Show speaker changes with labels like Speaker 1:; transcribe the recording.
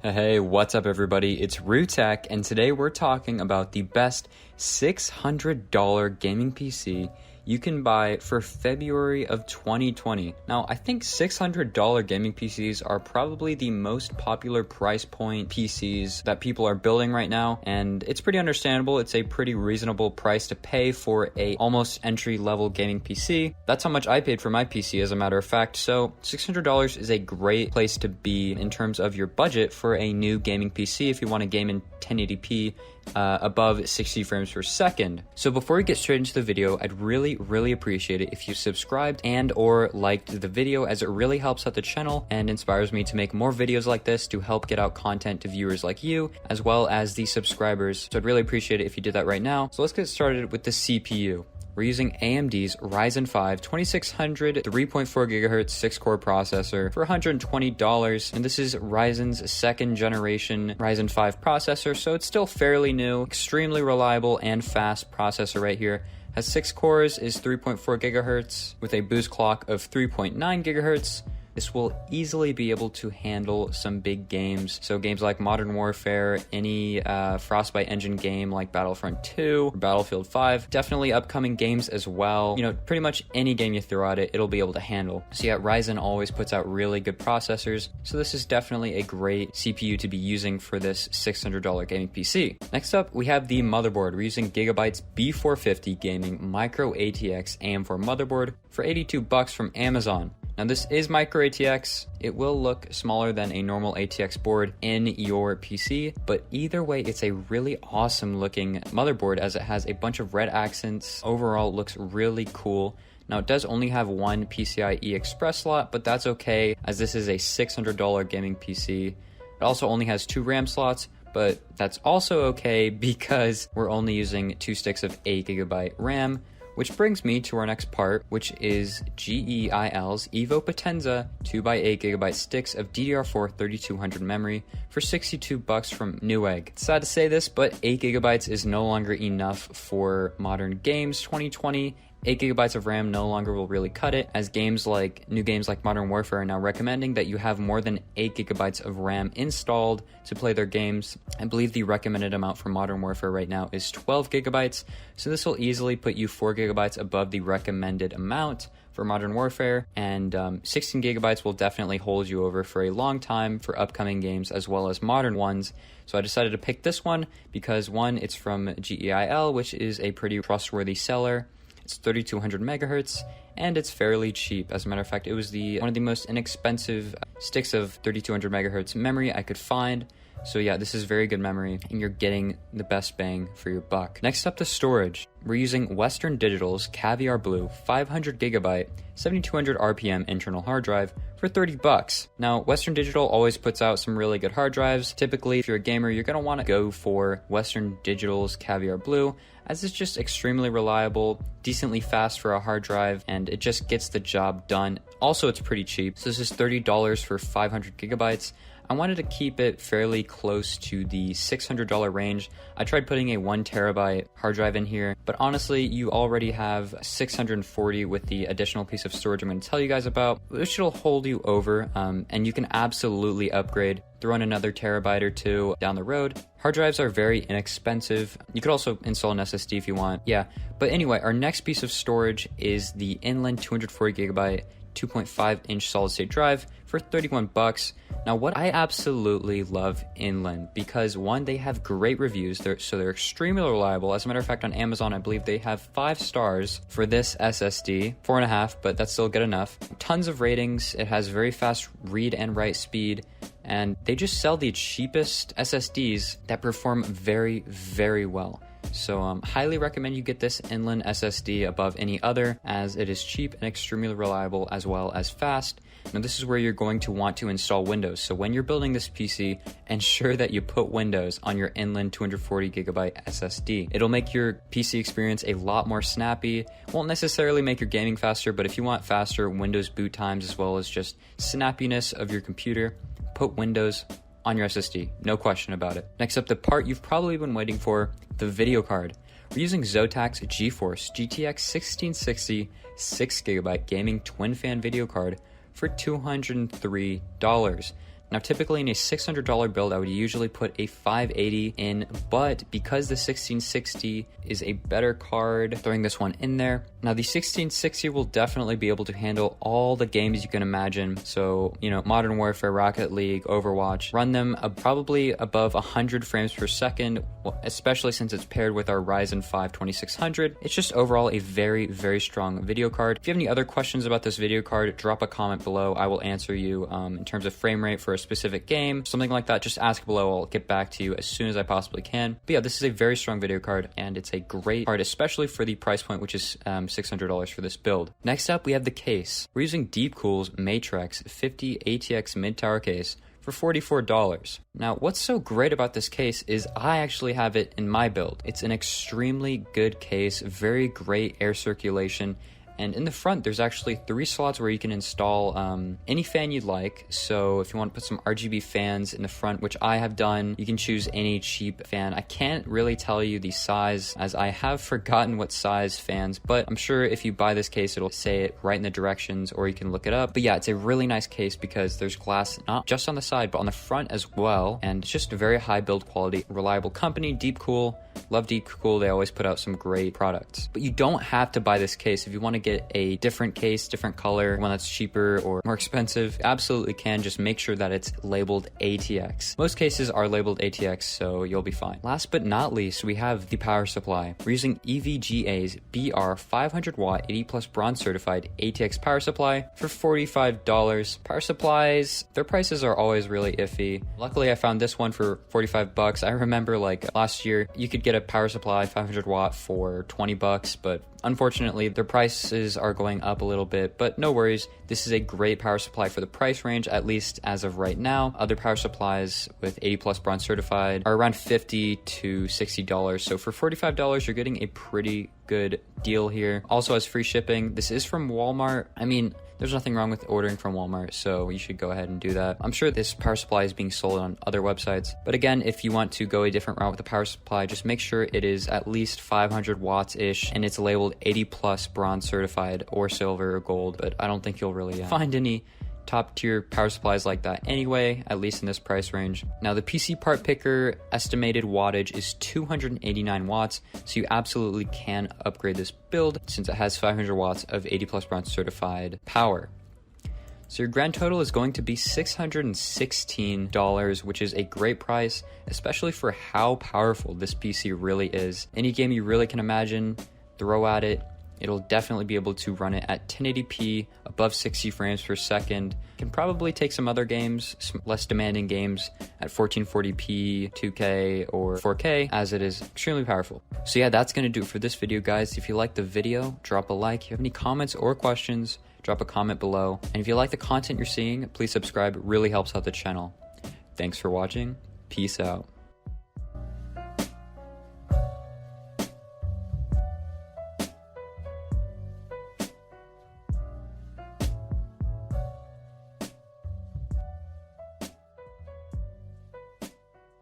Speaker 1: Hey, what's up everybody? It's Roo Tech, and today we're talking about the best $600 gaming PC you can buy for February of 2020. Now, I think $600 gaming PCs are probably the most popular price point PCs that people are building right now, and it's pretty understandable. It's a pretty reasonable price to pay for a almost entry-level gaming PC. That's how much I paid for my PC, as a matter of fact, so $600 is a great place to be in terms of your budget for a new gaming PC if you want to game in 1080p above 60 frames per second. So before we get straight into the video, I'd really appreciate it if you subscribed and or liked the video, as it really helps out the channel and inspires me to make more videos like this to help get out content to viewers like you, as well as the subscribers. So I'd really appreciate it if you did that right now. So let's get started with the CPU. We're using AMD's Ryzen 5 2600 3.4 GHz 6-core processor for $120, and this is Ryzen's second generation Ryzen 5 processor, so it's still fairly new, extremely reliable and fast processor right here. Has 6 cores, is 3.4 GHz with a boost clock of 3.9 GHz. This will easily be able to handle some big games. So games like Modern Warfare, any Frostbite engine game like Battlefront 2 or Battlefield 5, definitely upcoming games as well. You know, pretty much any game you throw at it, it'll be able to handle. So yeah, Ryzen always puts out really good processors. So this is definitely a great CPU to be using for this $600 gaming PC. Next up, we have the motherboard. We're using Gigabyte's B450 Gaming Micro ATX AM4 motherboard for $82 from Amazon. Now this is micro ATX. It will look smaller than a normal ATX board in your PC, but either way, it's a really awesome looking motherboard as it has a bunch of red accents. Overall, it looks really cool. Now it does only have one PCIe Express slot, but that's okay as this is a $600 gaming PC. It also only has 2 RAM slots, but that's also okay because we're only using 2 sticks of 8GB RAM. Which brings me to our next part, which is GeIL's Evo POTENZA 2x8GB sticks of DDR4 3200 memory for $62 from Newegg. It's sad to say this, but 8GB is no longer enough for modern games 2020. 8GB of RAM no longer will really cut it, as new games like Modern Warfare are now recommending that you have more than 8GB of RAM installed to play their games. I believe the recommended amount for Modern Warfare right now is 12GB, so this will easily put you 4GB above the recommended amount for Modern Warfare, and 16GB will definitely hold you over for a long time for upcoming games as well as modern ones. So I decided to pick this one because, one, it's from GeIL, which is a pretty trustworthy seller. It's 3200 megahertz, and it's fairly cheap. As a matter of fact, it was one of the most inexpensive sticks of 3200 megahertz memory I could find. So yeah, this is very good memory, and you're getting the best bang for your buck. Next up, the storage. We're using Western Digital's Caviar Blue 500GB 7200 RPM internal hard drive for $30. Now, Western Digital always puts out some really good hard drives. Typically, if you're a gamer, you're going to want to go for Western Digital's Caviar Blue, as it's just extremely reliable, decently fast for a hard drive, and it just gets the job done. Also, it's pretty cheap. So this is $30 for 500GB. I wanted to keep it fairly close to the $600 range. I tried putting a 1TB hard drive in here, but honestly, you already have 640 with the additional piece of storage I'm going to tell you guys about, which will hold you over, and you can absolutely upgrade, throw in another terabyte or 2 down the road. Hard drives are very inexpensive. You could also install an SSD if you want. Yeah, but anyway, our next piece of storage is the Inland 240GB 2.5-inch solid-state drive for $31. Now, what I absolutely love Inland, because one, they have great reviews, so they're extremely reliable. As a matter of fact, on Amazon, I believe they have 5 stars for this SSD, 4.5, but that's still good enough. Tons of ratings. It has very fast read and write speed, and they just sell the cheapest SSDs that perform very well. So highly recommend you get this Inland SSD above any other, as it is cheap and extremely reliable as well as fast. Now this is where you're going to want to install Windows. So when you're building this PC, ensure that you put Windows on your Inland 240GB SSD. It'll make your PC experience a lot more snappy. Won't necessarily make your gaming faster, but if you want faster Windows boot times as well as just snappiness of your computer, put Windows on your SSD, no question about it. Next up, the part you've probably been waiting for, the video card. We're using Zotac's GeForce GTX 1660 6GB gaming twin fan video card for $203. Now, typically in a $600 build, I would usually put a 580 in, but because the 1660 is a better card, throwing this one in there. Now, the 1660 will definitely be able to handle all the games you can imagine. So, you know, Modern Warfare, Rocket League, Overwatch, run them probably above 100 frames per second, especially since it's paired with our Ryzen 5 2600. It's just overall a very, very strong video card. If you have any other questions about this video card, drop a comment below. I will answer you in terms of frame rate for a specific game, something like that. Just ask below. I'll get back to you as soon as I possibly can. But yeah, this is a very strong video card, and it's a great card, especially for the price point, which is $600 for this build. Next up, we have the case. We're using Deepcool's Matrix 50 ATX mid-tower case for $44. Now, what's so great about this case is I actually have it in my build. It's an extremely good case, very great air circulation, and in the front, there's actually 3 slots where you can install any fan you'd like. So if you want to put some RGB fans in the front, which I have done, you can choose any cheap fan. I can't really tell you the size, as I have forgotten what size fans, but I'm sure if you buy this case, it'll say it right in the directions, or you can look it up. But yeah, it's a really nice case because there's glass not just on the side, but on the front as well. And it's just a very high build quality, reliable company, Deepcool. Love Deepcool. They always put out some great products. But you don't have to buy this case. If you want to get a different case, different color, one that's cheaper or more expensive, absolutely can. Just make sure that it's labeled ATX. Most cases are labeled ATX, so you'll be fine. Last but not least, we have the power supply. We're using EVGA's BR 500 watt 80 plus bronze certified ATX power supply for $45. Power supplies, their prices are always really iffy. Luckily, I found this one for $45. I remember like last year, you could get a power supply 500 watt for $20, but unfortunately, their prices are going up a little bit, but no worries. This is a great power supply for the price range, at least as of right now. Other power supplies with 80 plus bronze certified are around $50 to $60. So for $45, you're getting a pretty good deal here. Also has free shipping. This is from Walmart. I mean, there's nothing wrong with ordering from Walmart, so you should go ahead and do that. I'm sure this power supply is being sold on other websites. But again, if you want to go a different route with the power supply, just make sure it is at least 500 watts-ish, and it's labeled 80 plus bronze certified or silver or gold. But I don't think you'll really find any top tier power supplies like that anyway, at least in this price range. Now, the PCPartPicker estimated wattage is 289 watts, so you absolutely can upgrade this build since it has 500 watts of 80 plus bronze certified power. So your grand total is going to be $616, which is a great price, especially for how powerful this PC really is. Any game you really can imagine, throw at it. It'll definitely be able to run it at 1080p, above 60 frames per second. Can probably take some other games, some less demanding games at 1440p, 2K, or 4K, as it is extremely powerful. So yeah, that's going to do it for this video, guys. If you liked the video, drop a like. If you have any comments or questions, drop a comment below. And if you like the content you're seeing, please subscribe. It really helps out the channel. Thanks for watching. Peace out.